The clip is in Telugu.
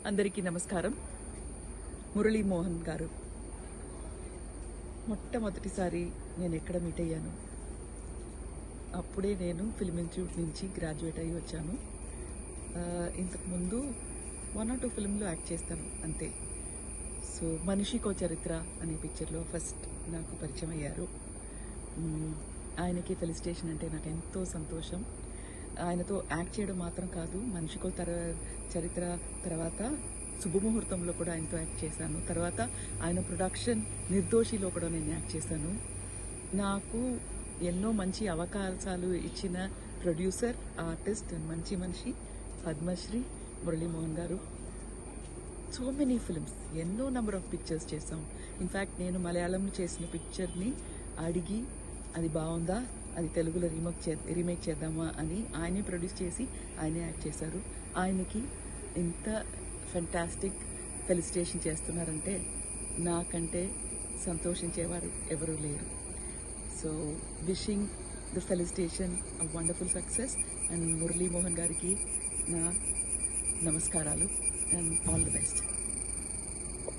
అందరికీ నమస్కారం. మురళీ మోహన్ గారు మొట్టమొదటిసారి నేను ఎక్కడ మీట్ అయ్యాను, అప్పుడే నేను ఫిల్మ్ ఇన్స్టిట్యూట్ నుంచి గ్రాడ్యుయేట్ అయ్యి వచ్చాను. ఇంతకుముందు 1 or 2 ఫిల్మ్లో యాక్ట్ చేస్తాను అంతే. సో మనిషికో చరిత్ర అనే పిక్చర్లో ఫస్ట్ నాకు పరిచయం అయ్యారు. ఆయనకి ఫెలిసిటేషన్ అంటే నాకు ఎంతో సంతోషం. ఆయనతో యాక్ట్ చేయడం మాత్రం కాదు, మనిషికో చరిత్ర తర్వాత శుభముహూర్తంలో కూడా ఆయనతో యాక్ట్ చేశాను. తర్వాత ఆయన ప్రొడక్షన్ నిర్దోషిలో కూడా నేను యాక్ట్ చేశాను. నాకు ఎన్నో మంచి అవకాశాలు ఇచ్చిన ప్రొడ్యూసర్, ఆర్టిస్ట్, మంచి మనిషి పద్మశ్రీ మురళీ మోహన్ గారు. సో మెనీ ఫిల్మ్స్, ఎన్నో నెంబర్ ఆఫ్ పిక్చర్స్ చేసాం. ఇన్ఫ్యాక్ట్ నేను మలయాళంలో చేసిన పిక్చర్ని అడిగి అది బాగుందా, అది తెలుగులో రీమేక్ చేద్దామా అని ఆయనే ప్రొడ్యూస్ చేసి ఆయనే యాక్ట్ చేశారు. ఆయనకి ఇంత ఫెంటాస్టిక్ ఫెలిసిటేషన్ చేస్తున్నారంటే నాకంటే సంతోషించేవారు ఎవరూ లేరు. So wishing the felicitation a wonderful success. And Murali Mohan గారికి నా నమస్కారాలు అండ్ ఆల్ ది బెస్ట్.